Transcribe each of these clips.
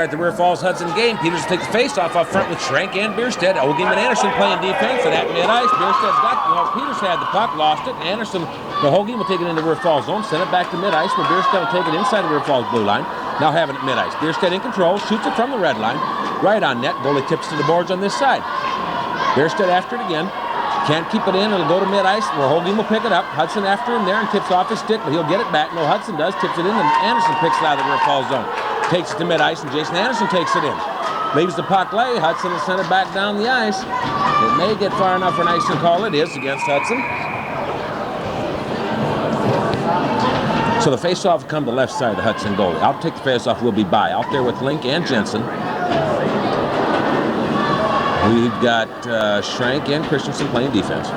start the River Falls Hudson game. Peters will take the face-off up front with Schrank and Bierstedt. Ogiem and Anderson playing defense, and at mid-ice, Bierstedt's got, Peters had the puck, lost it. Anderson, the Ogiem will take it into the River Falls zone, send it back to mid-ice, where Bierstedt will take it inside the River Falls blue line. Now having it mid-ice. Bierstedt in control, shoots it from the red line, right on net. Goalie tips to the boards on this side. Bierstedt after it again. Can't keep it in, it'll go to mid-ice, where Hogan will pick it up. Hudson after him there and tips off his stick, but he'll get it back. No, Hudson does, tips it in, and Anderson picks it out of the River Falls zone. Takes it to mid-ice, and Jason Anderson takes it in. Leaves the puck lay, Hudson will send it back down the ice. It may get far enough for an icing call. It is against Hudson. So the face-off will come to the left side of the Hudson goalie. I'll take the face-off, will be by. Out there with Link and Jensen. We've got Schrank and Christensen playing defense.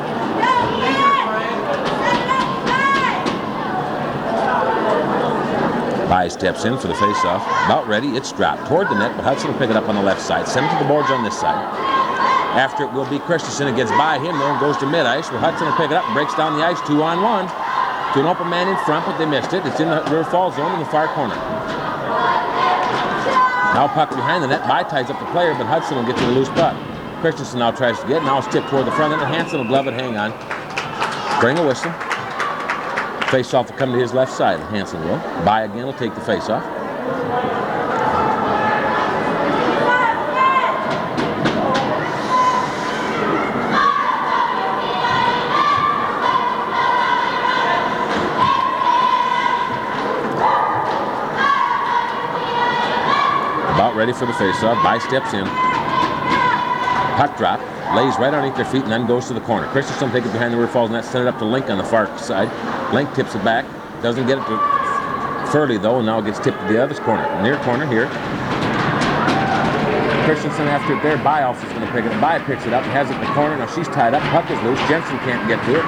By steps in for the face-off. About ready. It's dropped toward the net, but Hudson will pick it up on the left side. Send it to the boards on this side. After it will be Christensen. It gets by him, though, and goes to mid-ice, where Hudson will pick it up and breaks down the ice 2-on-1. To an open man in front, but they missed it. It's in the River Falls zone in the far corner. Now puck behind the net. By ties up the player, but Hudson will get to the loose puck. Christensen now tries to get it. Now it's tipped toward the front end, and Hansen will glove it, hang on. Bring a whistle. Face-off will come to his left side. Hansen will. By again will take the face-off. About ready for the face-off. By steps in. Puck drop, lays right underneath their feet, and then goes to the corner. Christensen take it behind the River Falls net, send it up to Link on the far side. Link tips it back, doesn't get it to Furley though, and now it gets tipped to the other corner. Near corner here. Christensen after it there, By also is going to pick it up. By picks it up, has it in the corner. Now she's tied up, puck is loose. Jensen can't get to it.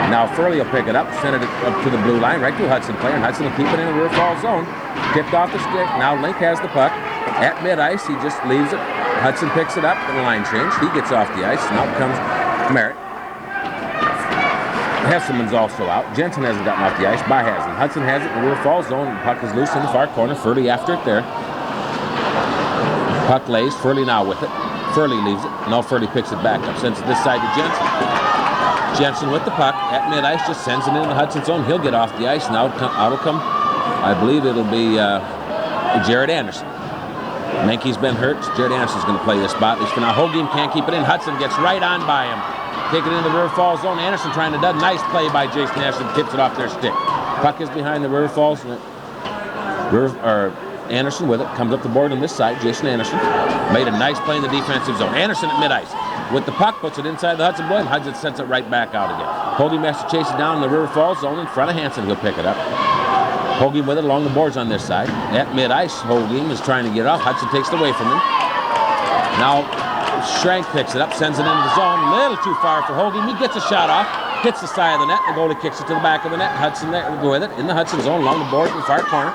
Now Furley will pick it up, send it up to the blue line, right to a Hudson player, and Hudson will keep it in the River Falls zone. Tipped off the stick. Now Link has the puck at mid-ice. He just leaves it. Hudson picks it up in the line change. He gets off the ice, and out comes Merritt. Hesselman's also out. Jensen hasn't gotten off the ice. By has it. Hudson has it in the River Falls zone. The puck is loose in the far corner. Furley after it there. Puck lays. Furley now with it. Furley leaves it. Now Furley picks it back up. Sends it this side to Jensen. Jensen with the puck at mid-ice. Just sends it into Hudson's zone. He'll get off the ice. Now out will come, I believe it'll be Jared Anderson. Mankey's been hurt. Jared Anderson's going to play this spot. At least for now. Hogan can't keep it in. Hudson gets right on by him. Take it into the River Falls zone. Anderson trying to do. Nice play by Jason Anderson. Tips it off their stick. Puck is behind the River Falls. Anderson with it. Comes up the board on this side. Jason Anderson made a nice play in the defensive zone. Anderson at mid-ice. With the puck, puts it inside the Hudson boy, and Hudson sends it right back out again. Hogan has to chase it down in the River Falls zone in front of Hansen. He'll pick it up. Hogan with it along the boards on this side. At mid-ice, Hogan is trying to get off. Hudson takes it away from him. Now, Schrank picks it up, sends it into the zone. A little too far for Hogan. He gets a shot off, hits the side of the net. The goalie kicks it to the back of the net. Hudson there with it in the Hudson zone along the boards in the far corner.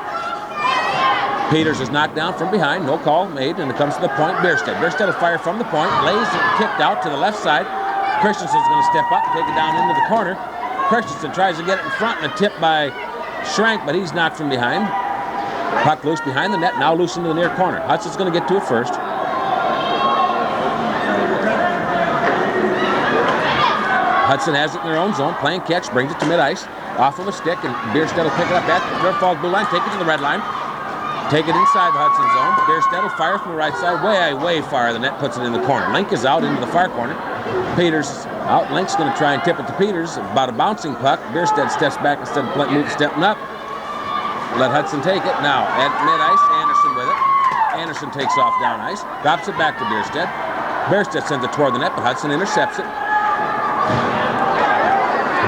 Peters is knocked down from behind. No call made, and it comes to the point. Bierstedt. Bierstedt will fire from the point. Lays it kicked out to the left side. Christensen's going to step up, take it down into the corner. Christensen tries to get it in front, and a tip by Schrank, but he's knocked from behind. Puck loose behind the net, now loose into the near corner. Hudson's going to get to it first. Hudson has it in their own zone, playing catch, brings it to mid-ice, off of a stick, and Bierstedt will pick it up at the River Falls blue line, take it to the red line, take it inside the Hudson zone. Bierstedt will fire from the right side, way far. The net puts it in the corner. Link is out into the far corner. Peters out. Link's going to try and tip it to Peters. About a bouncing puck. Bierstedt steps back instead of stepping up. Let Hudson take it. Now, at mid-ice, Anderson with it. Anderson takes off down ice. Drops it back to Bierstedt. Bierstedt sends it toward the net, but Hudson intercepts it.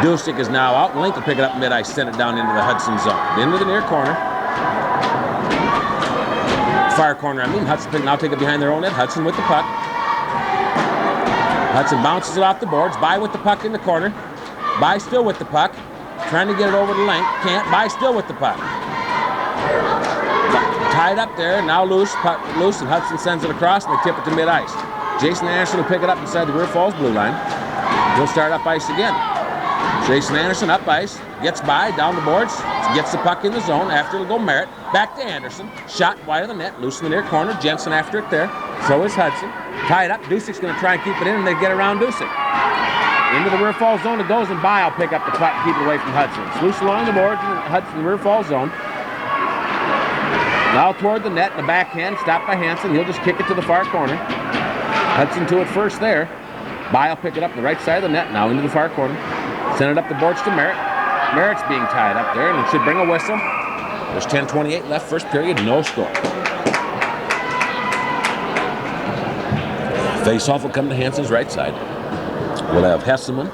Dusick is now out. Link will pick it up mid-ice, send it down into the Hudson zone. Into the near corner. Far corner, Hudson now take it behind their own net. Hudson with the puck. Hudson bounces it off the boards. By with the puck in the corner. By still with the puck. Trying to get it over the length. Can't. By still with the puck. Tied up there. Now loose. Puck loose, and Hudson sends it across, and they tip it to mid-ice. Jason Anderson will pick it up inside the River Falls blue line. He'll start up ice again. Jason Anderson up ice, gets by, down the boards, gets the puck in the zone. After it'll go Merritt, back to Anderson. Shot wide of the net, loose in the near corner. Jensen after it there. So is Hudson. Tied up. Dusic's going to try and keep it in, and they get around Dusick. Into the rear fall zone it goes, and Bile pick up the puck and keep it away from Hudson. It's loose along the boards in the Hudson rear fall zone. Now toward the net in the backhand, stopped by Hansen. He'll just kick it to the far corner. Hudson to it first there. Bile pick it up the right side of the net, now into the far corner. Send it up the boards to Merritt. Merritt's being tied up there, and it should bring a whistle. There's 10:28 left, first period, no score. Face-off will come to Hansen's right side. We'll have Hesselman,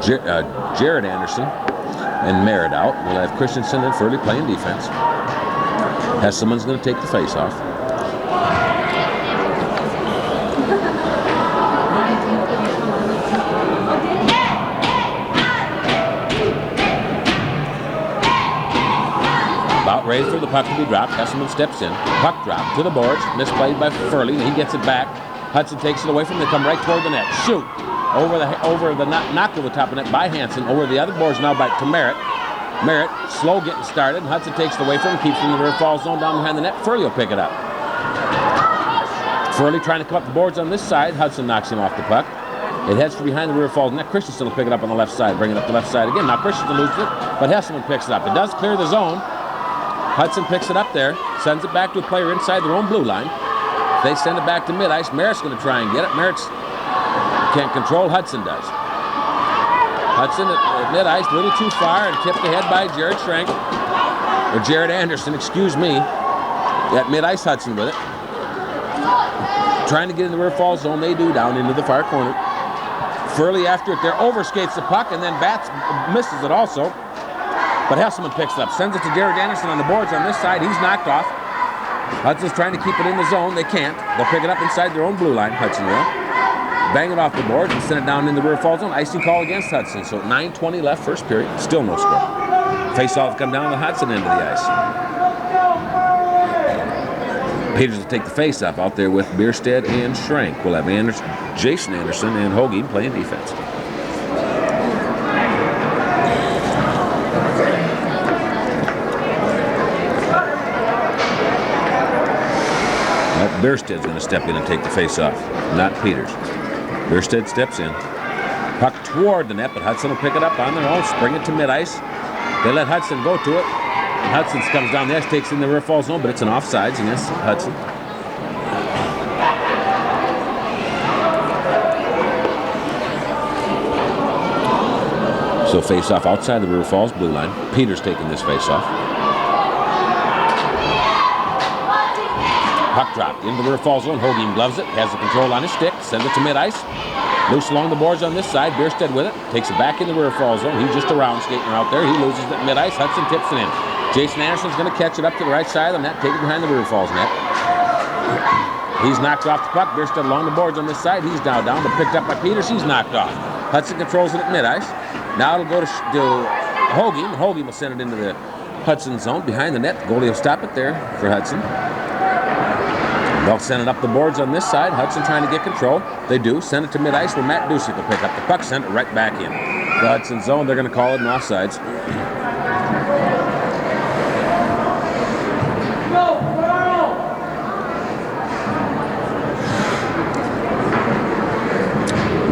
Jared Anderson, and Merritt out. We'll have Christensen and Furley playing defense. Hesselman's going to take the face-off. About ready for the puck to be dropped. Hesselman steps in. Puck drop to the boards. Misplayed by Furley. He gets it back. Hudson takes it away from him. They come right toward the net. Shoot. Over the knock over the top of the net by Hansen. Over the other boards now back to Merritt. Merritt, slow getting started. Hudson takes it away from him. Keeps it in the rear fall zone down behind the net. Furley will pick it up. Furley trying to come up the boards on this side. Hudson knocks him off the puck. It heads for behind the rear fall net. Christensen will pick it up on the left side. Bring it up the left side again. Now Christensen loses it, but Hesselman picks it up. It does clear the zone. Hudson picks it up there. Sends it back to a player inside their own blue line. They send it back to mid-ice. Merritt's going to try and get it. Merritt's can't control. Hudson does. Hudson at mid-ice, a little too far, and tipped ahead by Jared Anderson, excuse me. At mid-ice, Hudson with it. Trying to get in the rear fall zone. They do, down into the far corner. Furley after it there, overskates the puck, and then bats, misses it also. But Hesselman picks it up, sends it to Jared Anderson on the boards on this side. He's knocked off. Hudson's trying to keep it in the zone. They can't. They'll pick it up inside their own blue line. Hudson will. Bang it off the boards and send it down in the rear fall zone. Icing call against Hudson. So 9:20 left, first period. Still no score. Face-off come down the Hudson end of the ice. Peters will take the face-off out there with Bierstead and Schrank. We'll have Jason Anderson and Hoagie playing defense. Biersted's going to step in and take the face-off, not Peters. Bierstead steps in. Puck toward the net, but Hudson will pick it up on their own, spring it to mid-ice. They let Hudson go to it. Hudson comes down the ice, takes in the rear fall zone, but it's an offsides against Hudson. So face-off outside the rear falls blue line. Peters taking this face-off. Puck drop into the rear fall zone. Hoagie gloves it. Has the control on his stick. Sends it to mid-ice. Loose along the boards on this side. Bierstead with it. Takes it back in the rear fall zone. He's just around skating out there. He loses it at mid-ice. Hudson tips it in. Jason Anderson's going to catch it up to the right side of the net. Take it behind the rear falls net. He's knocked off the puck. Bierstead along the boards on this side. He's now down, but picked up by Peters. He's knocked off. Hudson controls it at mid-ice. Now it'll go to Hoagie. Hoagie will send it into the Hudson zone behind the net. The goalie will stop it there for Hudson. They'll send it up the boards on this side. Hudson trying to get control. They do. Send it to mid-ice where Matt Dusick will pick up the puck. Send it right back in the Hudson zone. They're going to call it an offsides.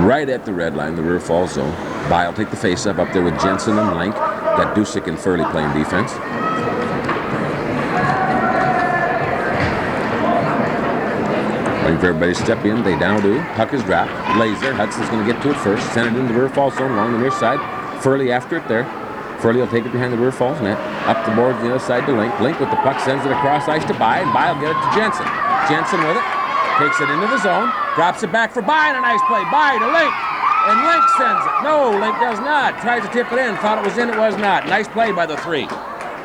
Right at the red line, the rear fall zone. Bile take the face-up there with Jensen and Link. Got Dusick and Furley playing defense. Waiting for everybody to step in. They now do. Puck is dropped. Lays there. Hudson's going to get to it first. Send it into the rear fall zone along the near side. Furley after it there. Furley will take it behind the rear falls net. Up the boards the other side to Link. Link with the puck sends it across ice to Bye, and Bye will get it to Jensen. Jensen with it. Takes it into the zone. Drops it back for Bye, and a nice play. Bye to Link. And Link sends it. No, Link does not. Tries to tip it in. Thought it was in. It was not. Nice play by the three.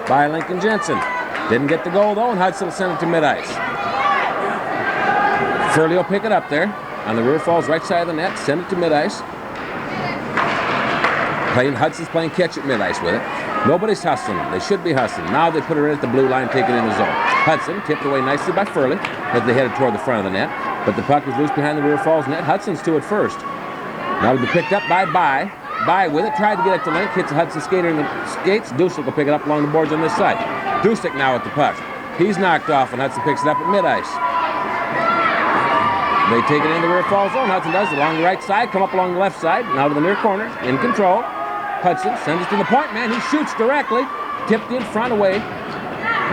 By Link and Jensen. Didn't get the goal, though, and Hudson will send it to mid-ice. Furley will pick it up there on the rear falls right side of the net. Send it to mid-ice. Hudson's playing catch at mid-ice with it. Nobody's hustling them. They should be hustling. Now they put it right at the blue line, take it in the zone. Hudson tipped away nicely by Furley as they headed toward the front of the net. But the puck was loose behind the rear falls net. Hudson's to it first. Now it'll be picked up by Bye. By with it, tried to get it to Link, hits a Hudson skater in the skates. Dusick will pick it up along the boards on this side. Dusick now with the puck. He's knocked off, and Hudson picks it up at mid-ice. They take it in the rear fall zone. Hudson does it along the right side, come up along the left side, now to the near corner, in control. Hudson sends it to the point man. He shoots directly, tipped in front away.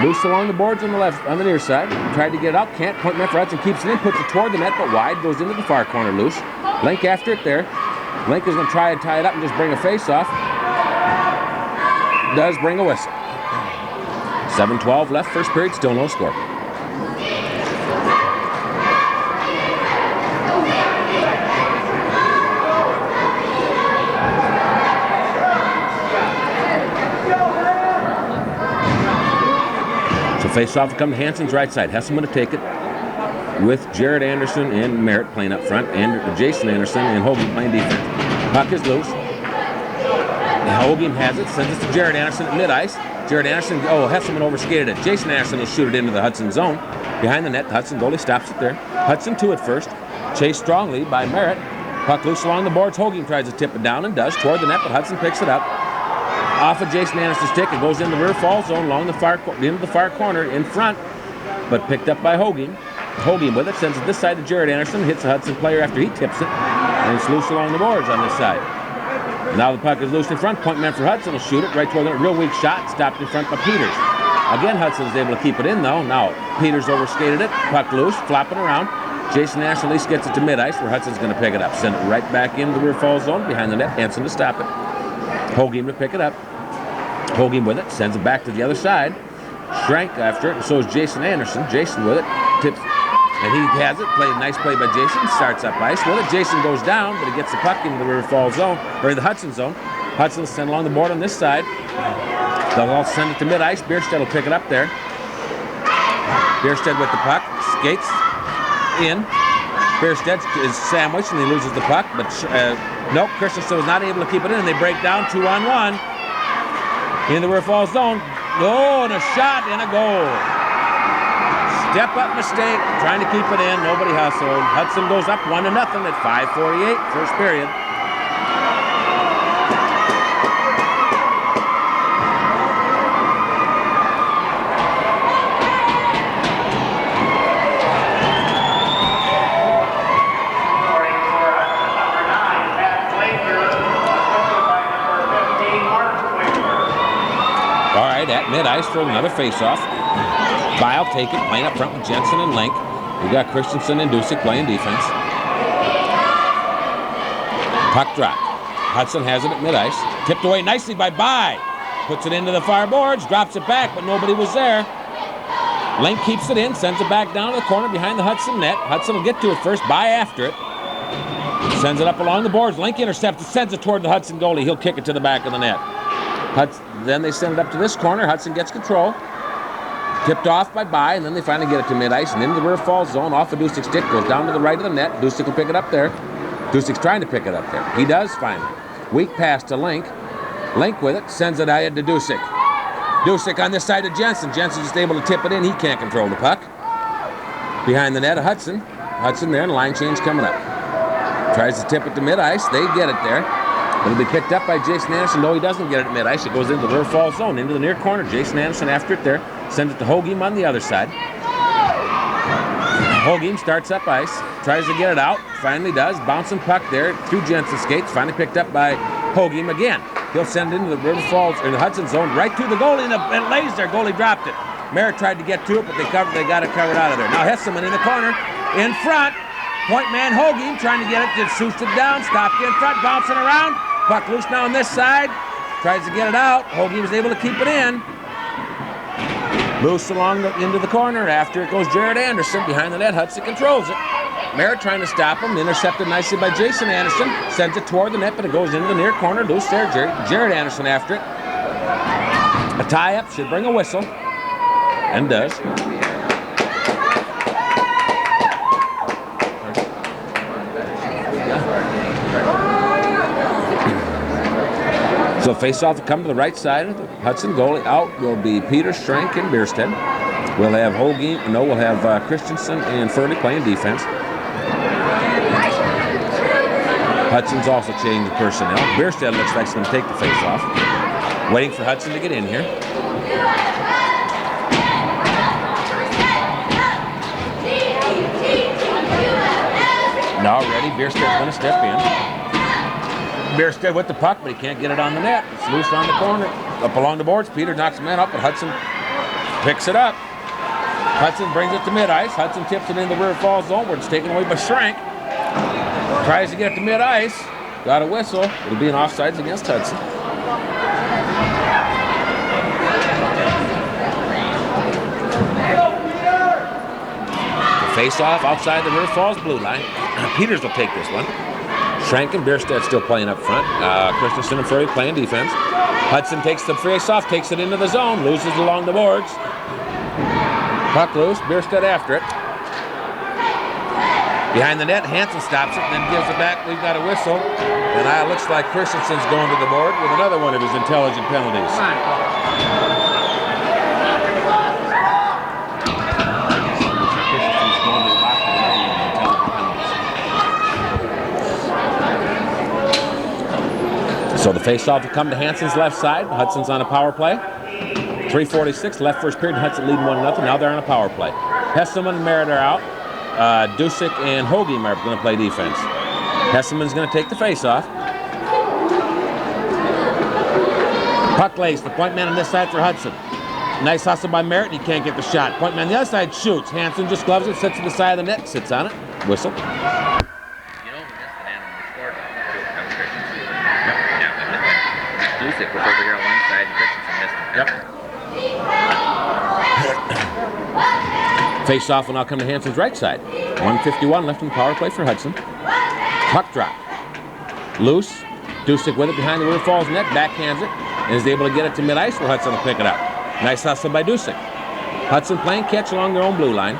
Loose along the boards on the left, on the near side. Tried to get it out, can't. Point man for Hudson keeps it in, puts it toward the net, but wide, goes into the far corner loose. Link after it there. Link is going to try and tie it up and just bring a face-off. Does bring a whistle. 7:12 left, first period, still no score. So face-off will come to Hansen's right side. Hudson going to take it with Jared Anderson and Merritt playing up front, and Jason Anderson and Hogan playing defense. Puck is loose. Hogan has it, sends it to Jared Anderson at mid-ice. Jared Anderson, Hesselman overskated it. Jason Anderson will shoot it into the Hudson zone. Behind the net, the Hudson goalie stops it there. Hudson to it first. Chased strongly by Merritt. Puck loose along the boards. Hogan tries to tip it down and does toward the net, but Hudson picks it up. Off of Jason Anderson's stick, it goes in the rear fall zone along the far into the far corner in front, but picked up by Hogan. Hogan with it, sends it this side to Jared Anderson, hits the Hudson player after he tips it, and it's loose along the boards on this side. Now the puck is loose in front. Point man for Hudson will shoot it right toward the real weak shot, stopped in front by Peters. Again, Hudson is able to keep it in though. Now Peters overskated it, puck loose, flopping around. Jason Anderson at least gets it to mid-ice where Hudson's going to pick it up. Send it right back into the rear fall zone behind the net. Hansen to stop it. Hogan to pick it up. Hogan with it, sends it back to the other side. Schrank after it, and so is Jason Anderson. Jason with it, tips, and he has it. Played a nice play by Jason. Starts up ice with it. Jason goes down, but he gets the puck into the rear fall zone, or the Hudson zone. Hudson will send along the board on this side. They'll all send it to mid-ice. Bierstedt will pick it up there. Bierstedt with the puck, skates in. Bierstedt is sandwiched and he loses the puck, but nope, Christensen was not able to keep it in. They break down 2-on-1 in the rear fall zone. Oh, and a shot and a goal. Step up mistake, trying to keep it in. Nobody hustled. Hudson goes up 1-0 at 5:48, first period. At mid-ice for another face-off. Bile take it, playing up front with Jensen and Link. We got Christensen and Dusick playing defense. Puck drop. Hudson has it at mid-ice. Tipped away nicely by Bye. Puts it into the far boards, drops it back, but nobody was there. Link keeps it in, sends it back down to the corner behind the Hudson net. Hudson will get to it first, Bye after it. Sends it up along the boards. Link intercepts it, sends it toward the Hudson goalie. He'll kick it to the back of the net. Then they send it up to this corner. Hudson gets control. Tipped off by Bye, and then they finally get it to mid-ice and into the rear fall zone. Off of Dusick's stick, goes down to the right of the net. Dusick will pick it up there. Dusick's trying to pick it up there. He does finally. Weak pass to Link. Link with it, sends it ahead to Dusick. Dusick on this side of Jensen. Jensen's just able to tip it in. He can't control the puck. Behind the net of Hudson. Hudson there, and line change coming up. Tries to tip it to mid-ice. They get it there. It'll be picked up by Jason Anderson. No, he doesn't get it at mid-ice. It goes into the rear fall zone, into the near corner. Jason Anderson after it there. Sends it to Hogan on the other side. Hogan starts up ice. Tries to get it out. Finally does. Bouncing puck there through Jensen's skates. Finally picked up by Hogan again. He'll send it into the river falls, in the Hudson zone, right to the goalie, and it lays there. Goalie dropped it. Merritt tried to get to it, but they got it covered out of there. Now Hesselman in the corner, in front. Point man Hogan trying to get it, just shoots it down, stopped in front, bouncing around. Puck loose now on this side. Tries to get it out. Hogan was able to keep it in. Loose along into the corner. After it goes Jared Anderson. Behind the net, Hudson controls it. Merritt trying to stop him. Intercepted nicely by Jason Anderson. Sends it toward the net, but it goes into the near corner. Loose there. Jared Anderson after it. A tie-up should bring a whistle. And does. So face-off will come to the right side of the Hudson goalie. Out will be Peter, Schrank, and Bierstedt. We'll have we'll have Christensen and Furley playing defense. Hudson's also changed personnel. Bierstead looks like he's going to take the face-off. Waiting for Hudson to get in here. Now ready, Bierstead's going to step in. Bierstead with the puck, but he can't get it on the net. It's loose on the corner. Up along the boards, Peter knocks the man up, but Hudson picks it up. Hudson brings it to mid-ice. Hudson tips it in the River Falls zone where it's taken away by Schrank. Tries to get it to mid-ice. Got a whistle. It'll be an offsides against Hudson. The face-off outside the River Falls blue line. Peters will take this one. Schrank and Bierstead still playing up front. Christensen and Furry playing defense. Hudson takes the face-off, takes it into the zone, loses along the boards. Puck loose, Bierstead after it. Behind the net, Hansen stops it and then gives it back. We've got a whistle. And it looks like Christensen's going to the board with another one of his intelligent penalties. So the face-off will come to Hansen's left side. Hudson's on a power play. 3:46 left first period. Hudson leading 1-0. Now they're on a power play. Hesselman and Merritt are out. Dusick and Hoagiem are going to play defense. Hesselman's going to take the face-off. Puck lays. The point man on this side for Hudson. Nice hustle by Merritt. He can't get the shot. Point man on the other side shoots. Hansen just gloves it, sits to the side of the net, sits on it. Whistle. Dusick was over here on one side and Christensen missed it. Yep. Face-off will now come to Hansen's right side. 1:51 left in the power play for Hudson. Puck drop. Loose. Dusick with it behind the River Falls net. Backhands it. And is able to get it to mid-ice where Hudson will pick it up. Nice hustle by Dusick. Hudson playing catch along their own blue line.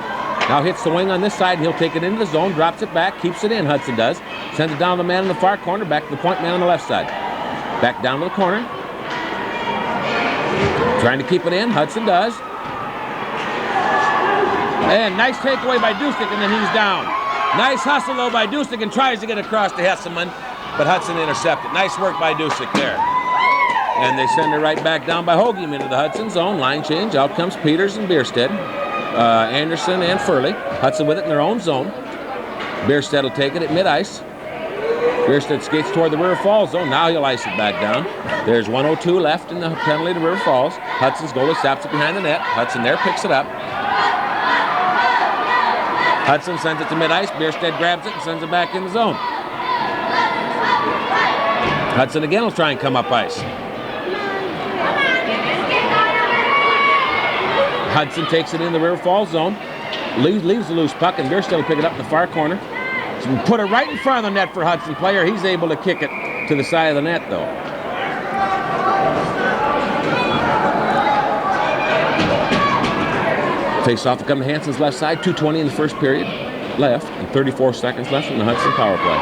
Now hits the wing on this side. He'll take it into the zone. Drops it back. Keeps it in. Hudson does. Sends it down to the man in the far corner. Back to the point man on the left side. Back down to the corner. Trying to keep it in. Hudson does. And nice takeaway by Dusick, and then he's down. Nice hustle, though, by Dusick, and tries to get across to Hesselman, but Hudson intercepted. Nice work by Dusick there. And they send it right back down by Hoagiem into the Hudson zone. Line change. Out comes Peters and Bierstead. Anderson and Furley. Hudson with it in their own zone. Bierstead will take it at mid-ice. Bierstead skates toward the River Falls zone. Now he'll ice it back down. There's 1:02 left in the penalty to River Falls. Hudson's goalie stops it behind the net. Hudson there picks it up. Hudson sends it to mid-ice. Bierstead grabs it and sends it back in the zone. Hudson again will try and come up ice. Hudson takes it in the River Falls zone. Leaves the loose puck, and Bierstead will pick it up in the far corner. So put it right in front of the net for Hudson player. He's able to kick it to the side of the net, though. Face-off will come to Hansen's left side. 2:20 in the first period left, and 34 seconds left in the Hudson power play.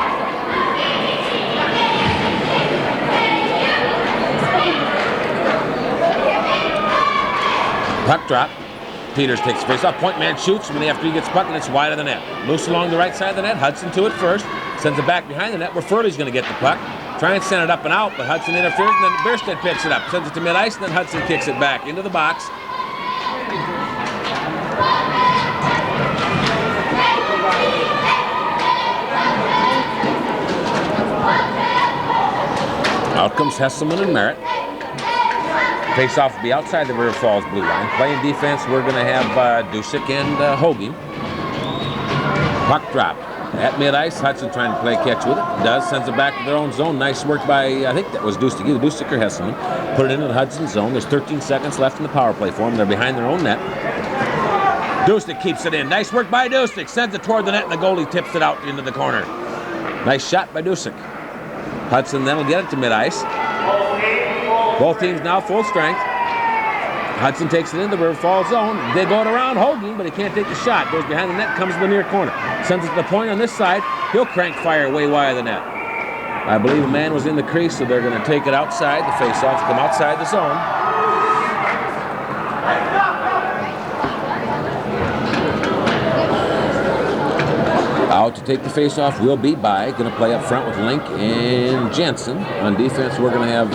Puck drop. Peters takes the face-off. Point man shoots after he gets puck, and it's wide of the net. Loose along the right side of the net. Hudson to it first. Sends it back behind the net where Furley's going to get the puck. Try and send it up and out, but Hudson interferes, and then Bierstead picks it up. Sends it to mid-ice, and then Hudson kicks it back into the box. Out comes Hesselman and Merritt. Face-off will be outside the River Falls blue line. Playing defense, we're going to have Dusick and Hoagiem. Puck drop. At mid-ice, Hudson trying to play catch with it. Does, sends it back to their own zone. Nice work by, I think that was Dusick, either Dusick or Hesselman. Put it into the Hudson zone. There's 13 seconds left in the power play for them. They're behind their own net. Dusick keeps it in. Nice work by Dusick. Sends it toward the net, and the goalie tips it out into the corner. Nice shot by Dusick. Hudson then will get it to mid-ice. Both teams now full strength. Hudson takes it in the River Falls zone. They go it around Hoagiem, but he can't take the shot. Goes behind the net, comes to the near corner. Sends it to the point on this side. He'll crank fire way wide of the net. I believe a man was in the crease, so they're going to take it outside. The face-off come outside the zone. Out to take the face-off will be By. Going to play up front with Link and Jensen. On defense, we're going to have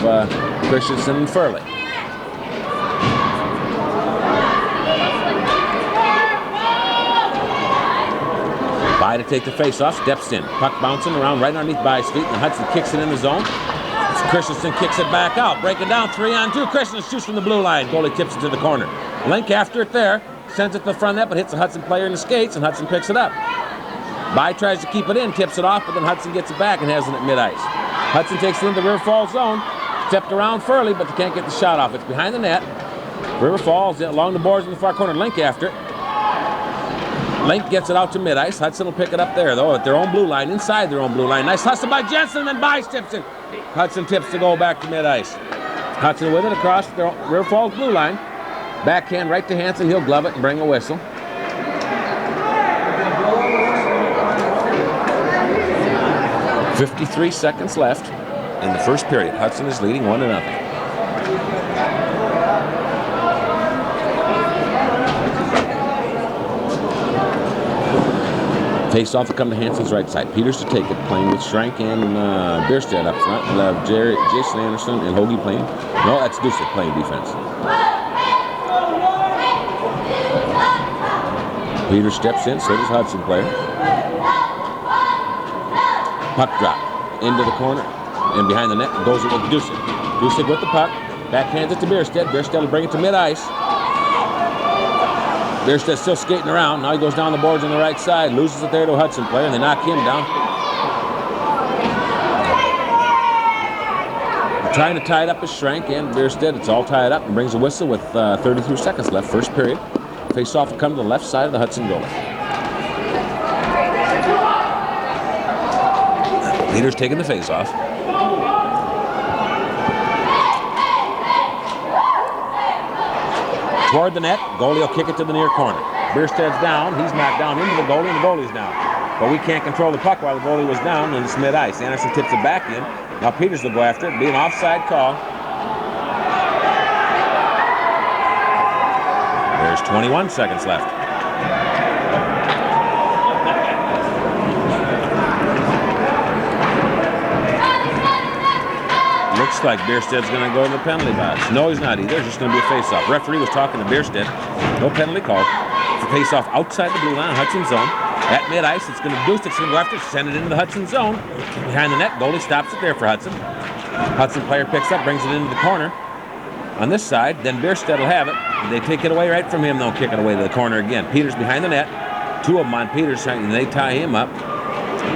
Christensen and Furley. By to take the face-off, steps in. Puck bouncing around right underneath By's feet, and Hudson kicks it in the zone. Christensen kicks it back out. Breaking down 3-on-2. Christensen shoots from the blue line. Goalie tips it to the corner. Link after it there. Sends it to the front net, but hits a Hudson player in the skates, and Hudson picks it up. By tries to keep it in, tips it off, but then Hudson gets it back and has it at mid-ice. Hudson takes it into the River Falls zone. Stepped around Furley, but they can't get the shot off. It's behind the net. River Falls along the boards in the far corner. Link after it. Link gets it out to mid-ice. Hudson will pick it up there, though, at their own blue line, inside their own blue line. Nice hustle by Jensen, and then By tips it. Hudson tips to go back to mid-ice. Hudson with it across the River Falls blue line. Backhand right to Hansen. He'll glove it and bring a whistle. .53 seconds left in the first period. Hudson is leading 1-0. Face-off will come to Hansen's right side. Peters to take it, playing with Schrank and Bierstedt up front. We'll have Jason Anderson and Hoagie playing. No, that's Dusick playing defense. Peters steps in, so does Hudson player. Puck drop into the corner and behind the net goes it with Dusick. Dusick with the puck, backhands it to Bierstedt. Bierstedt will bring it to mid-ice. Bierstedt's still skating around. Now he goes down the boards on the right side, loses it there to a Hudson player, and they knock him down. Trying to tie it up with Schrank and Bierstedt. It's all tied up and brings a whistle with 33 seconds left, first period. Face-off will come to the left side of the Hudson goal. Peters taking the face-off. Toward the net, goalie will kick it to the near corner. Bierstedt's down, he's knocked down into the goalie, and the goalie's down. But we can't control the puck while the goalie was down, and it's mid-ice. Anderson tips it back in. Now Peters will go after it, be an offside call. There's 21 seconds left. Looks like Bierstedt's going to go to the penalty box. No, he's not either. It's just going to be a face-off. Referee was talking to Bierstedt. No penalty called. It's a face-off outside the blue line, Hudson zone. At mid-ice, it's going to do. It's going to go after it, send it into the Hudson zone. Behind the net, goalie stops it there for Hudson. Hudson player picks up, brings it into the corner. On this side, then Bierstedt will have it. They take it away right from him, they'll kick it away to the corner again. Peters behind the net. Two of them on Peters, and they tie him up.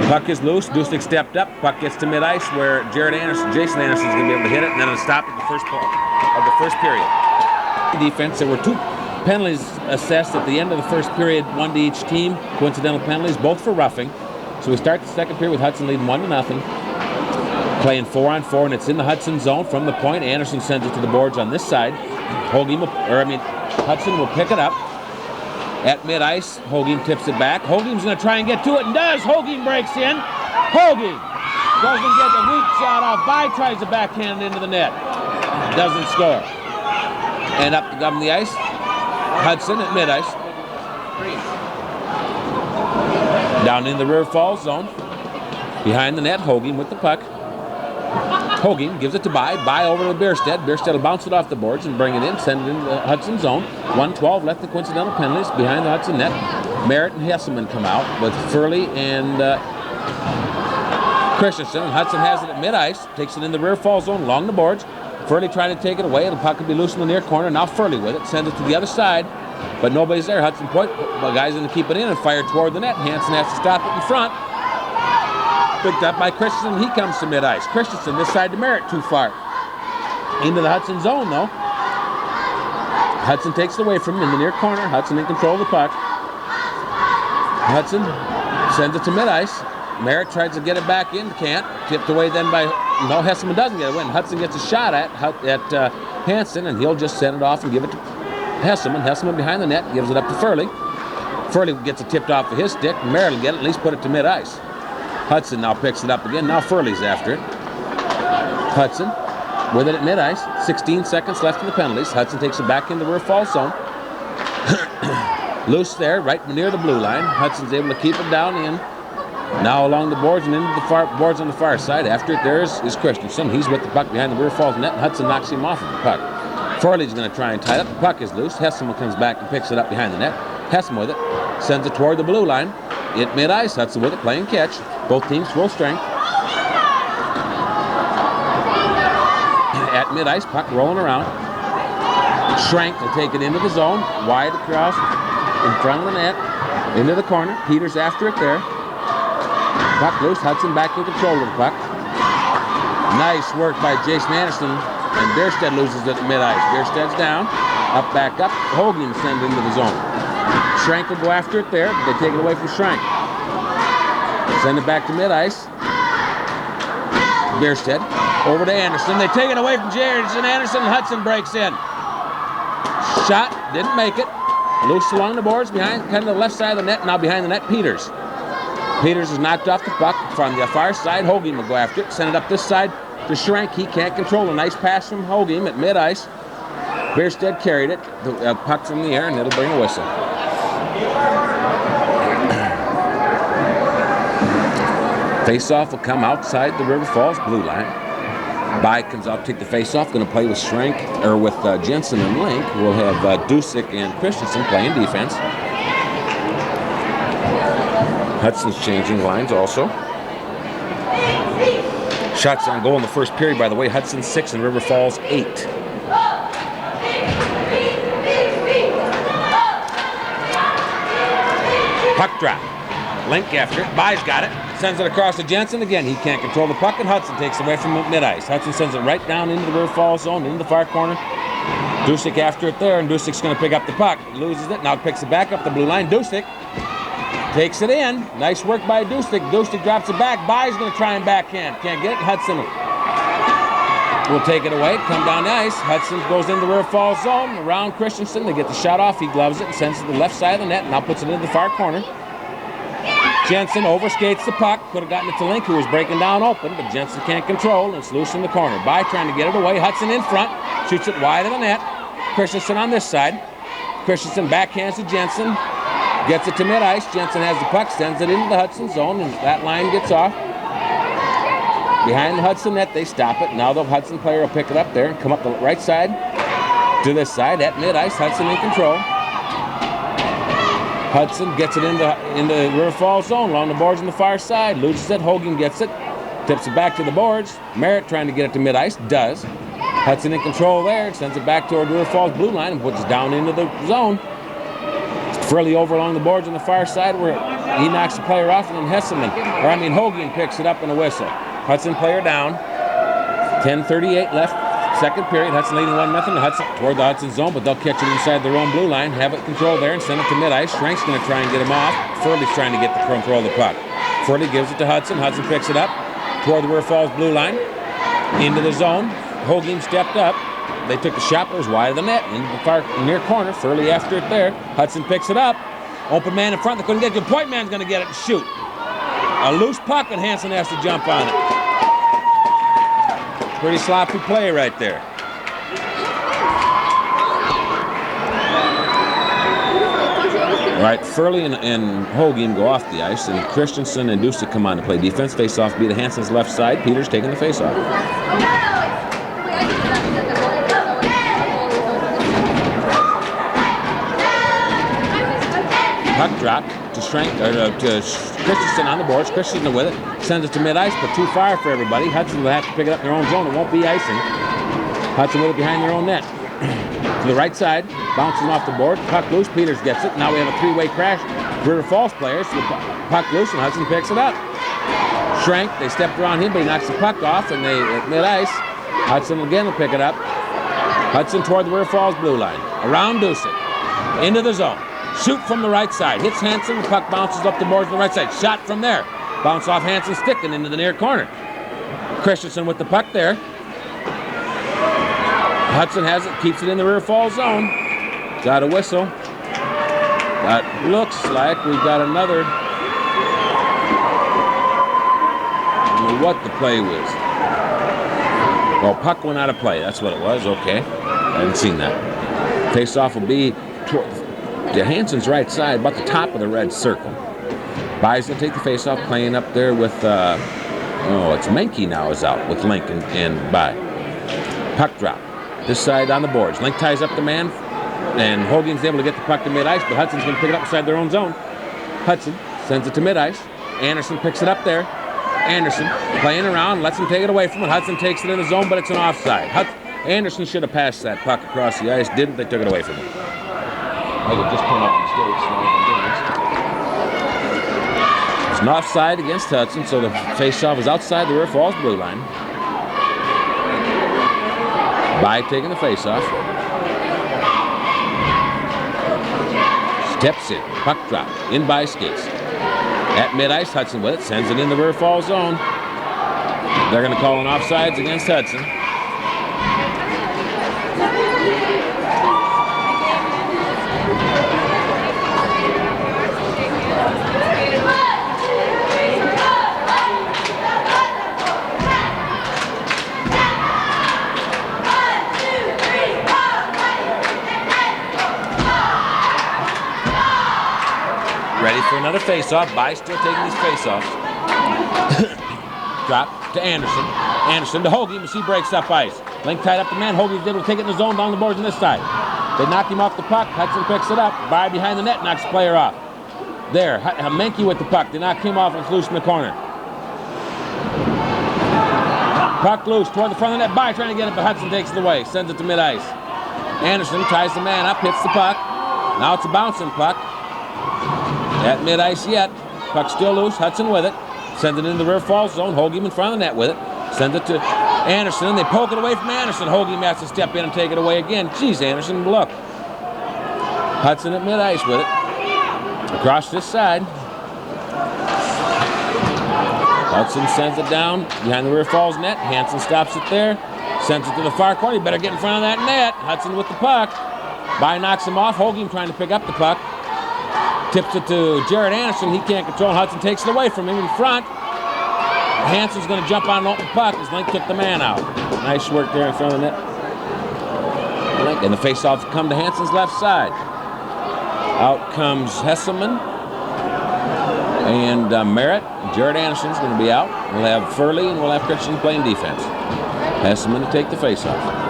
Puck is loose. Dusick stepped up. Puck gets to mid-ice where Jason Anderson's going to be able to hit it, and then it'll stop at the first of the first period. Defense, there were two penalties assessed at the end of the first period, one to each team, coincidental penalties, both for roughing. So we start the second period with Hudson leading 1-0. Playing 4-on-4, and it's in the Hudson zone from the point. Anderson sends it to the boards on this side. Hudson will pick it up. At mid-ice, Hoagiem tips it back. Hoagiem's going to try and get to it, and does. Hoagiem breaks in. Hoagiem doesn't get the weak shot off. By tries to backhand into the net. Doesn't score. And up the ice, Hudson at mid-ice. Down in the River Falls zone. Behind the net, Hoagiem with the puck. Hoagiem gives it to By. By over to Bierstedt. Bierstedt will bounce it off the boards and bring it in, send it into the Hudson zone. 1:12 left the coincidental penalties behind the Hudson net. Merritt and Hesselman come out with Furley and Christensen. And Hudson has it at mid-ice, takes it in the River Falls zone along the boards. Furley trying to take it away. The puck will be loose in the near corner. Now Furley with it, sends it to the other side, but nobody's there. Hudson point, the guy's going to keep it in and fire toward the net. Hansen has to stop it in front. Picked up by Christensen. He comes to mid-ice. Christensen this side to Merritt, too far. Into the Hudson zone, though. Hudson takes it away from him in the near corner. Hudson in control of the puck. Hudson sends it to mid-ice. Merritt tries to get it back in. Can't. Tipped away then by... No, Hesselman doesn't get it in. Hudson gets a shot at Hansen, and he'll just send it off and give it to Hesselman. Hesselman behind the net gives it up to Furley. Furley gets it tipped off of his stick. Merritt will get it, at least put it to mid-ice. Hudson now picks it up again. Now Furley's after it. Hudson with it at mid-ice. 16 seconds left in the penalties. Hudson takes it back into the River Falls zone. Loose there, right near the blue line. Hudson's able to keep it down in Now along the boards and into the boards on the far side. After it there is Christensen. He's with the puck behind the River Falls net, and Hudson knocks him off of the puck. Forley's going to try and tie it up. The puck is loose. Hesselman comes back and picks it up behind the net. Hesselman with it, sends it toward the blue line. At mid-ice, Hudson with it, playing catch. Both teams full strength. At mid-ice, puck rolling around. Schrank will take it into the zone, wide across in front of the net, into the corner. Peters after it there. Puck loose, Hudson back in control of the puck. Nice work by Jason Anderson, and Bierstead loses it at mid-ice. Bierstead's down, back up. Hogan sends it into the zone. Schrank will go after it there, but they take it away from Schrank. Send it back to mid-ice. Bierstead over to Anderson. They take it away from Jason Anderson, and Hudson breaks in. Shot, didn't make it. Loose along the boards, behind kind of the left side of the net, now behind the net, Peters. Peters is knocked off the puck from the far side. Hogan will go after it, send it up this side to Schrank. He can't control. A nice pass from Hogan at mid-ice. Bierstead carried it, the puck from the air, and it'll bring a whistle. Face-off will come outside the River Falls blue line. By comes out, take the face-off, going to play with Schrank, or with Jensen and Link. We'll have Dusick and Christensen playing defense. Hudson's changing lines also. Shots on goal in the first period, by the way. Hudson 6 and River Falls 8. Puck drop. Link after it. By's got it. Sends it across to Jensen. Again, he can't control the puck, and Hudson takes it away from mid-ice. Hudson sends it right down into the River Falls zone, into the far corner. Dusick after it there, and Dusick's going to pick up the puck. Loses it. Now picks it back up the blue line. Dusick takes it in. Nice work by Dusick. Dusick drops it back. By's going to try and backhand. Can't get it. Hudson will take it away. Come down the ice. Hudson goes into the River Falls zone. Around Christensen. They get the shot off. He gloves it and sends it to the left side of the net. Now puts it into the far corner. Jensen overskates the puck. Could have gotten it to Link, who was breaking down open, but Jensen can't control, and it's loose in the corner. By trying to get it away. Hudson in front. Shoots it wide of the net. Christensen on this side. Christensen backhands to Jensen. Gets it to mid-ice. Jensen has the puck, sends it into the Hudson zone, and that line gets off. Behind the Hudson net, they stop it. Now the Hudson player will pick it up there and come up the right side to this side at mid-ice. Hudson in control. Hudson gets it into River Falls zone along the boards on the far side. Loses it. Hogan gets it. Tips it back to the boards. Merritt trying to get it to mid-ice. Does. Hudson in control there. Sends it back toward River Falls blue line and puts it down into the zone. Furley over along the boards on the far side where he knocks the player off, and then Hogan picks it up in a whistle. Hudson player down. 10:38 left. Second period. Hudson leading 1-0. Hudson toward the Hudson zone, but they'll catch it inside their own blue line. Have it controlled there and send it to mid-ice. Schrank's going to try and get him off. Furley's trying to get the control of the puck. Furley gives it to Hudson. Hudson picks it up toward the River Falls blue line. Into the zone. Hogan stepped up. They took the shot, but it was wide of the net. Into the far near corner. Furley after it there. Hudson picks it up. Open man in front. They couldn't get it. The point man's going to get it and shoot. A loose puck, and Hansen has to jump on it. Pretty sloppy play right there. All right, Furley and Hogan go off the ice, and Christensen and Dusick come on to play defense. Face-off be to Hansen's left side. Peters taking the face-off. Puck drop to Christensen on the boards. Christensen with it. Sends it to mid-ice, but too far for everybody. Hudson will have to pick it up in their own zone. It won't be icing. Hudson with it behind their own net. To the right side, bouncing off the board. Puck loose. Peters gets it. Now we have a three-way crash. River Falls players. So puck loose, and Hudson picks it up. Schrank, they stepped around him, but he knocks the puck off, and they at mid-ice. Hudson again will pick it up. Hudson toward the River Falls blue line. Around Dusick. Into the zone. Shoot from the right side. Hits Hansen. The puck bounces up the boards on the right side. Shot from there. Bounce off Hansen's stick and into the near corner. Christensen with the puck there. Hudson has it. Keeps it in the River Falls zone. Got a whistle. That looks like we've got another. I don't know what the play was. Well, puck went out of play. That's what it was. Okay. I haven't seen that. Face-off will be to Hansen's right side, about the top of the red circle. By's going to take the face-off, playing up there with, it's Menke now is out with Link and By. Puck drop. This side on the boards. Link ties up the man, and Hogan's able to get the puck to mid-ice, but Hudson's going to pick it up inside their own zone. Hudson sends it to mid-ice. Anderson picks it up there. Anderson playing around, lets him take it away from it. Hudson takes it in the zone, but it's an offside. Anderson should have passed that puck across the ice. Didn't. They took it away from him. I could just point out mistakes. It's an offside against Hudson, so the face-off is outside the River Falls blue line. By taking the face-off. Steps in. Puck drop. In by skates. At mid-ice, Hudson with it. Sends it in the River Falls zone. They're going to call an offsides against Hudson. Ready for another face-off. By still taking these face-offs. Drop to Anderson. Anderson to Hoagie as he breaks up ice. Link tied up the man. Hoagie did take it in the zone down the boards on this side. They knock him off the puck. Hudson picks it up. By behind the net knocks the player off. There, Menke with the puck. They knock him off and it's loose in the corner. Puck loose toward the front of the net. By trying to get it, but Hudson takes it away. Sends it to mid-ice. Anderson ties the man up, hits the puck. Now it's a bouncing puck. At mid-ice yet. Puck still loose. Hudson with it. Sends it into the River Falls zone. Hoagie in front of the net with it. Sends it to Anderson. They poke it away from Anderson. Hoagie has to step in and take it away again. Jeez, Anderson, look. Hudson at mid-ice with it. Across this side. Hudson sends it down behind the River Falls net. Hansen stops it there. Sends it to the far corner. You better get in front of that net. Hudson with the puck. By knocks him off. Hoagie trying to pick up the puck. Tips it to Jared Anderson. He can't control. Hudson takes it away from him in front. Hansen's going to jump on an open puck as Link took the man out. Nice work there in front of the net. And the face-off come to Hansen's left side. Out comes Hesselman and Merritt. Jared Anderson's going to be out. We'll have Furley and we'll have Christian playing defense. Hesselman to take the face-off.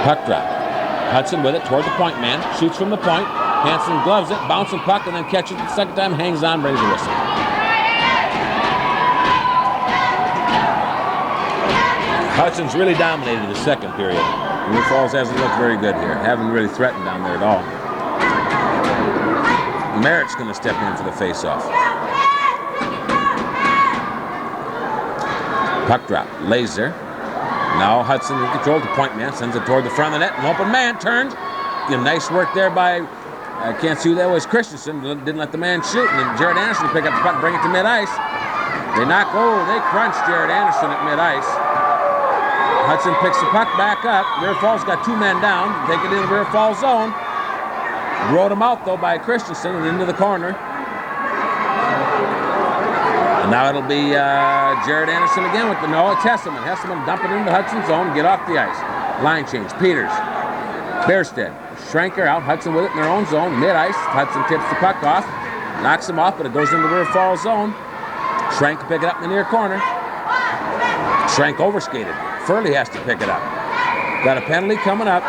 Puck drop. Hudson with it toward the point man. Shoots from the point. Hansen gloves it. Bouncing puck and then catches it the second time. Hangs on. Brings a whistle. Hudson's really dominated the second period. River Falls hasn't looked very good here. Haven't really threatened down there at all. Merritt's going to step in for the face-off. Puck drop. Lays there. Now Hudson in control. The point man sends it toward the front of the net. An open man turns. Nice work there by, I can't see who that was, Christensen. Didn't let the man shoot. And then Jared Anderson pick up the puck and bring it to mid-ice. They crunch Jared Anderson at mid-ice. Hudson picks the puck back up. River Falls got two men down. Take it in the River Falls zone. Rode him out, though, by Christensen and into the corner. And now it'll be Jared Anderson again with the no. It's Hesselman. Hesselman dumping into Hudson's zone. Get off the ice. Line change. Peters. Bearstead. Schrenker out. Hudson with it in their own zone. Mid-ice. Hudson tips the puck off. Knocks him off, but it goes into the River Falls zone. Schrenk pick it up in the near corner. Schrenk overskated. Furley has to pick it up. Got a penalty coming up.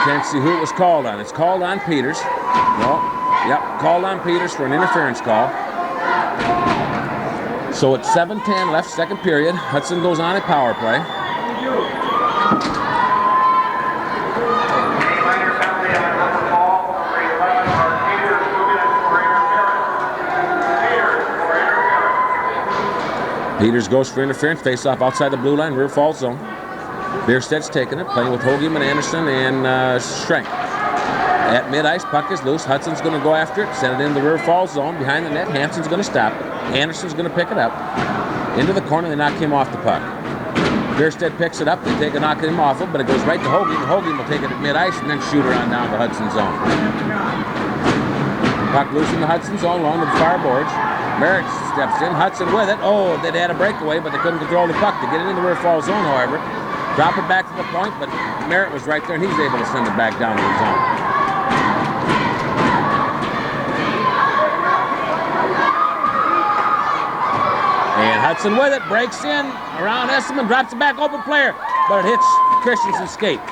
Can't see who it was called on. It's called on Peters. No. Yep, called on Peters for an interference call. So it's 7:10 left, second period. Hudson goes on at power play. Peters goes for interference, face-off outside the blue line, River Falls zone. Bierstedt's taking it, playing with Hoagie and Anderson and Schrenk. At mid-ice, puck is loose. Hudson's going to go after it, send it into the River Falls zone. Behind the net, Hansen's going to stop it. Anderson's going to pick it up. Into the corner, they knock him off the puck. Bierstedt picks it up, they take a knock him off it, but it goes right to Hoagie. Hoagie will take it at mid-ice and then shoot her on down to Hudson zone. Puck loose in the Hudson zone, along to the far boards. Merritt steps in. Hudson with it. Oh, they had a breakaway, but they couldn't control the puck. To get it in the rear fall zone, however. Drop it back to the point, but Merritt was right there, and he's able to send it back down to the zone. And Hudson with it, breaks in around Esselman, drops it back, open player, but it hits Christensen's skate.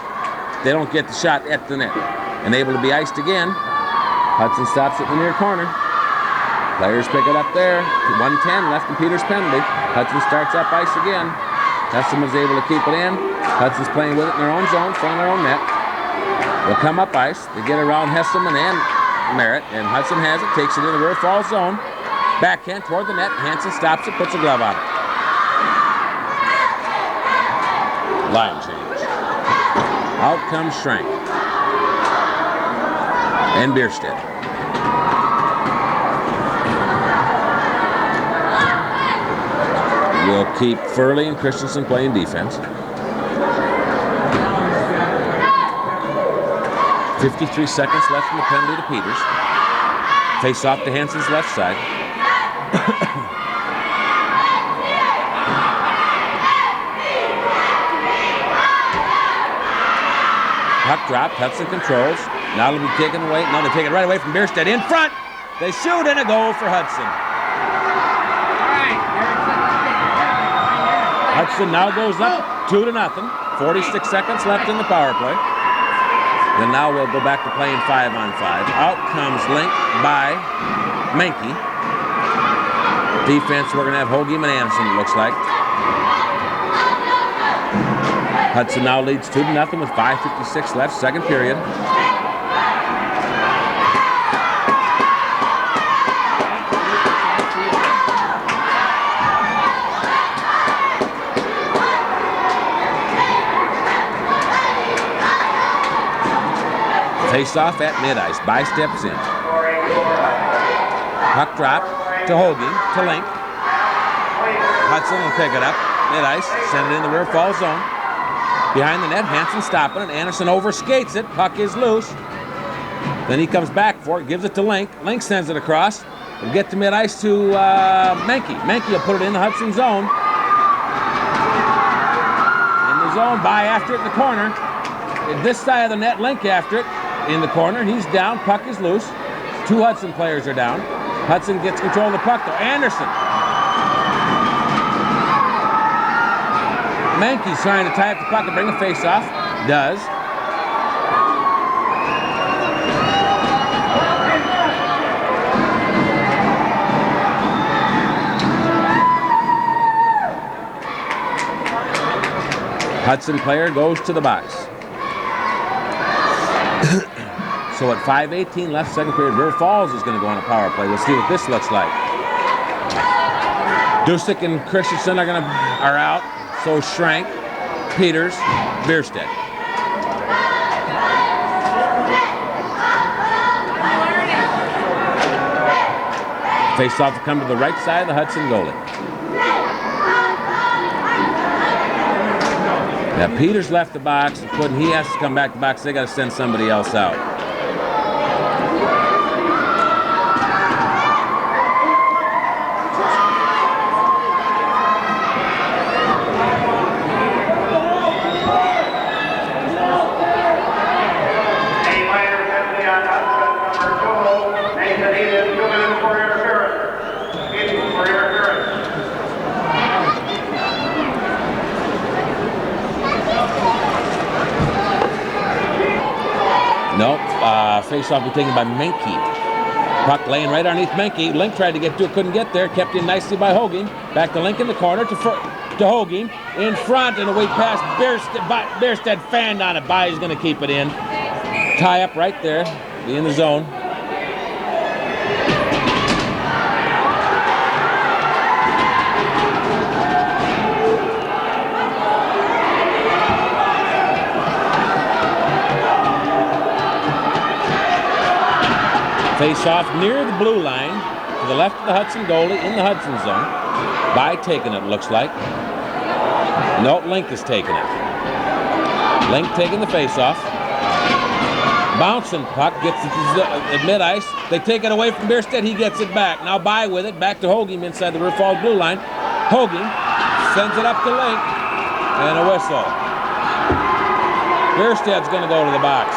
They don't get the shot at the net. And able to be iced again. Hudson stops it in the near corner. Players pick it up there. 1:10 left in Peters' penalty. Hudson starts up ice again. Esselman's able to keep it in. Hudson's playing with it in their own zone, front of their own net. They'll come up ice. They get around Hesselman and Merritt, and Hudson has it, takes it in the rear fall zone. Backhand toward the net. Hansen stops it, puts a glove on it. Line change. Out comes Schrank. And Bierstedt. We'll keep Furley and Christensen playing defense. 53 seconds left in the penalty to Peters. Face off to Hansen's left side. Puck dropped. Hudson controls. Now it'll be taken away. No, they take it right away from Bierstedt. In front. They shoot and a goal for Hudson. Hudson now goes up 2-0. 46 seconds left in the power play. Then now we'll go back to playing 5-on-5. Out comes Link by Menke. Defense, we're going to have Hoagiem and Anderson, it looks like. Hudson now leads 2-0 with 5:56 left, second period. Face-off at mid-ice. By steps in. Puck drop to Hoagiem, to Link. Hudson will pick it up. Mid-ice. Send it in the rear fall zone. Behind the net, Hansen stopping it. Anderson overskates it. Puck is loose. Then he comes back for it, gives it to Link. Link sends it across. We'll get to mid-ice to Menke. Menke will put it in the Hudson zone. In the zone, by after it in the corner. This side of the net, Link after it. In the corner, he's down, puck is loose. Two Hudson players are down. Hudson gets control of the puck though. Anderson. Menke's trying to tie up the puck and bring a face-off. Does. Hudson player goes to the box. So at 5:18 left, second period, River Falls is going to go on a power play. We'll see what this looks like. Dusick and Christensen are out. So Schrank, Peters, Bierstedt. Face-off will come to the right side of the Hudson goalie. Now Peters left the box. He has to come back to the box. They got to send somebody else out. Nope. Face-off will be taken by Menke. Puck laying right underneath Menke. Link tried to get to it, couldn't get there. Kept in nicely by Hoagiem. Back to Link in the corner to Hoagiem. In front and away past Bierstedt fanned on it. By's going to keep it in. Tie up right there. Be in the zone. Face-off near the blue line to the left of the Hudson goalie in the Hudson zone. By taking it, looks like. No, Link is taking it. Link taking the face-off. Bouncing puck, gets it at mid-ice. They take it away from Bierstead. He gets it back. Now by with it. Back to Hoagiem inside the River Falls blue line. Hoagiem sends it up to Link. And a whistle. Bierstead's going to go to the box.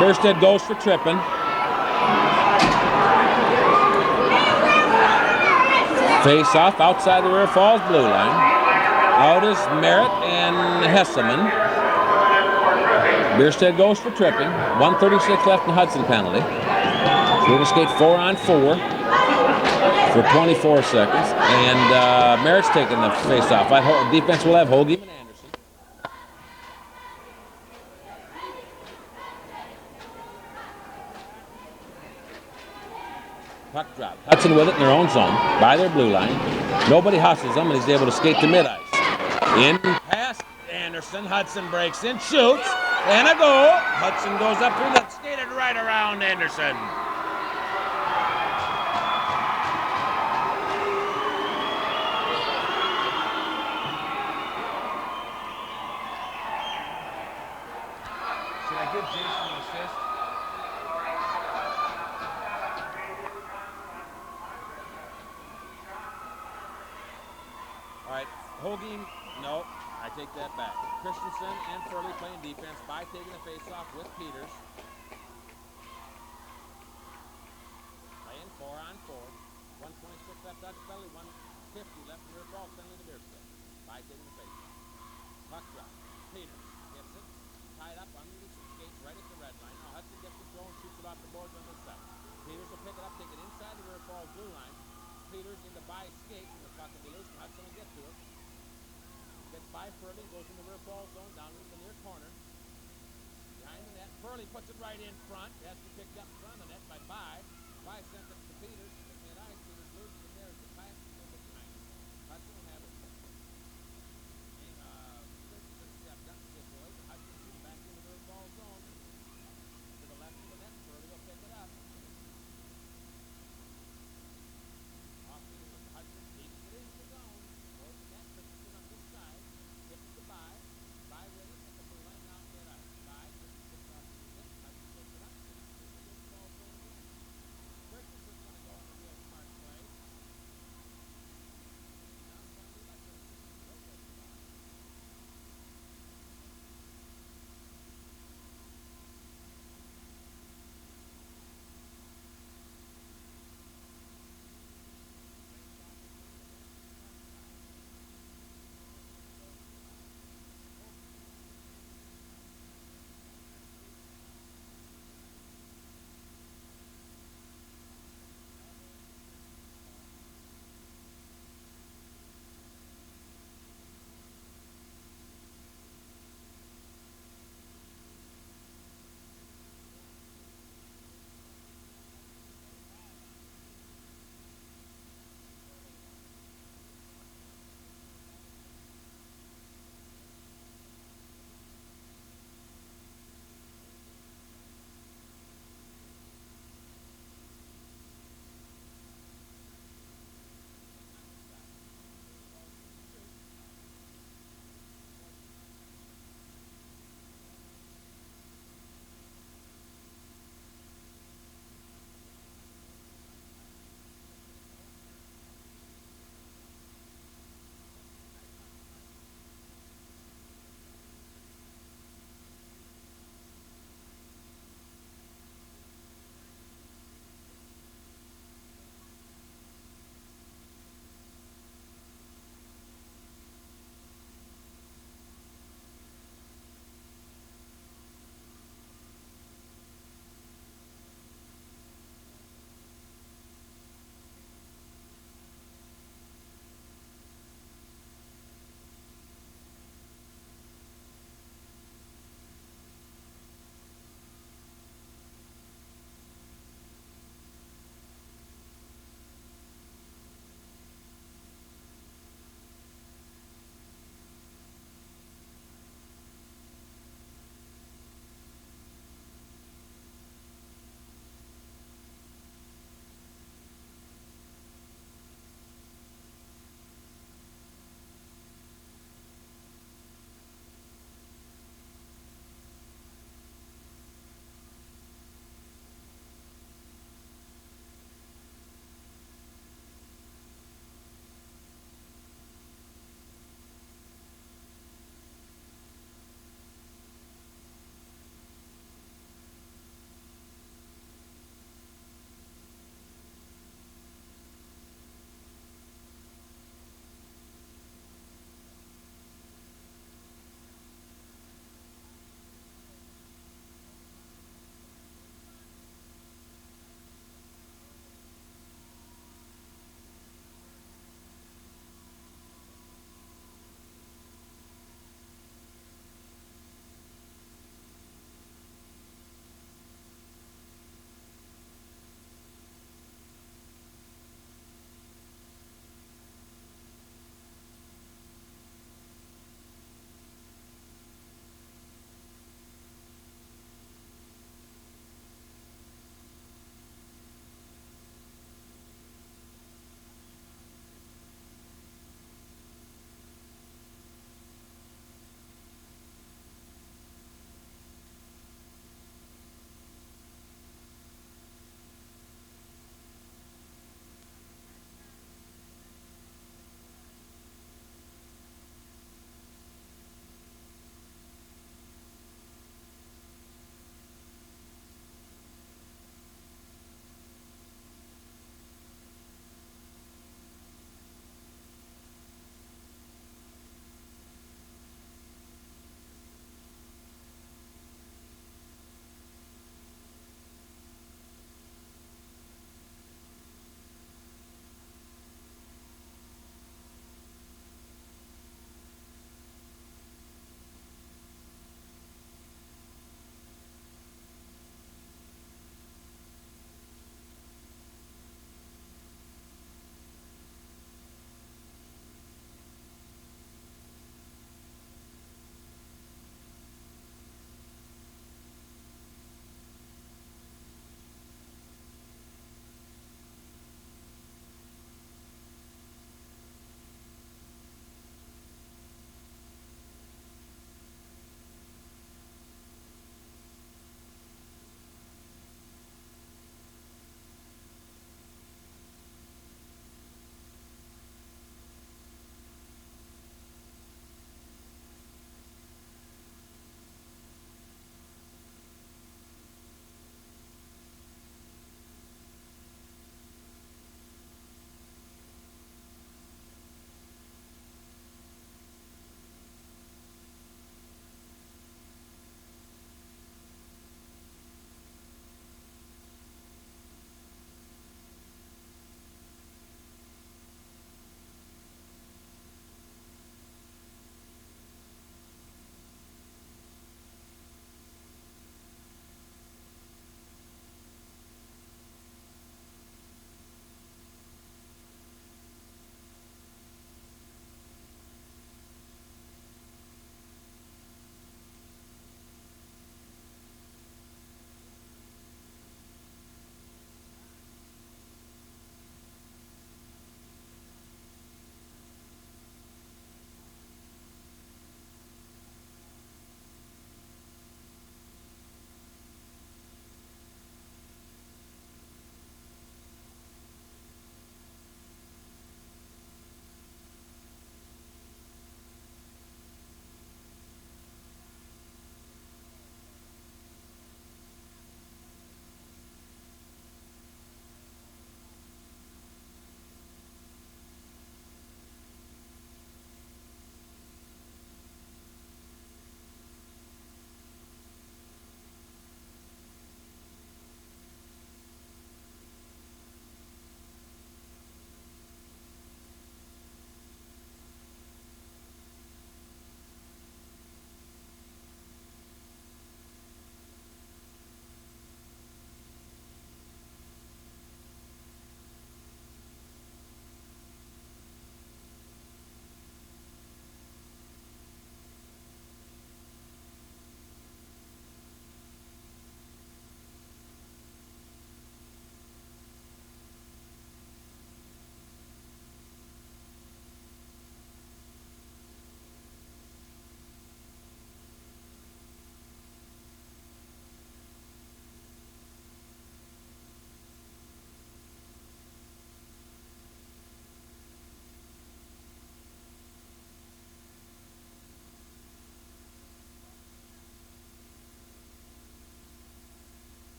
Bierstead goes for tripping. Face off outside the River Falls blue line. Out is Merritt and Hesselman. Bierstead goes for tripping. 1:36 left in the Hudson penalty. So we're going to skate 4-on-4 for 24 seconds. And Merritt's taking the face-off. Defense will have Hoagiem and Anderson. Puck drop. Hudson with it in their own zone by their blue line. Nobody hustles them, and he's able to skate to mid-ice. In past Anderson. Hudson breaks in, shoots, and a goal. Hudson goes up through the skated right around Anderson. Should I give Jason an assist? All right, Hoagiem, no, I take that back. Christensen and Furley playing defense by taking the face-off with Peters. Playing 4-on-4. 1:26 left Dutch penalty, 1:50 left in the ball penalty to Bierstead. By taking the face-off. Puck drop. Peters gets it. Tied up underneath some skates right at the red line. Now Hudson gets the throw and shoots it off the boards on this side. Peters will pick it up, take it inside the River Falls blue line. Peters into by skate, and the puck will be loose, and Hudson will get to it. Gets by Furley, goes in the River Falls zone, down into the near corner. Behind the net, Furley puts it right in front. It has to be picked up in front of the net by By. By sends it to Peters, at mid-ice. Peters loses it there as the pass is over behind him. Hudson will have it. Christensen stepped up to get boys. Hudson shoots back into the River Falls zone. To the left of the net, Furley will pick it up. Off Peters, Hudson keeps it into the zone. Goes to net, Christensen on this side. Gives it to By. By with it at the blue line, now mid-ice. By, Christensen off the net. Hudson picks it up. Christensen's going to go on the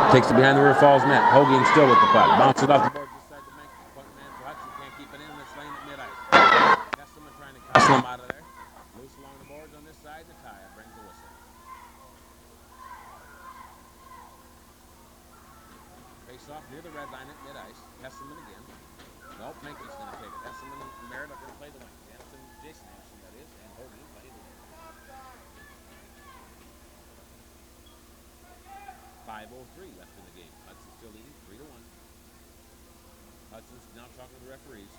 Takes it behind the River Falls net. Hogan still with the puck. Bounces off the board this side to make point man for Hudson. Can't keep it in. It's laying at mid-ice. Kesselman trying to hustle him out of there. Loose along the boards on this side. The tie brings the whistle. Face off near the red line at mid-ice. Kesselman again. Nope, Minky's going to take it. Kesselman and Merritt are going to play the wing. Jason Anderson, that is, and Hogan playing the wing. 5:03 left in the game. Hudson still leading 3-1. Hudson's now talking to the referees.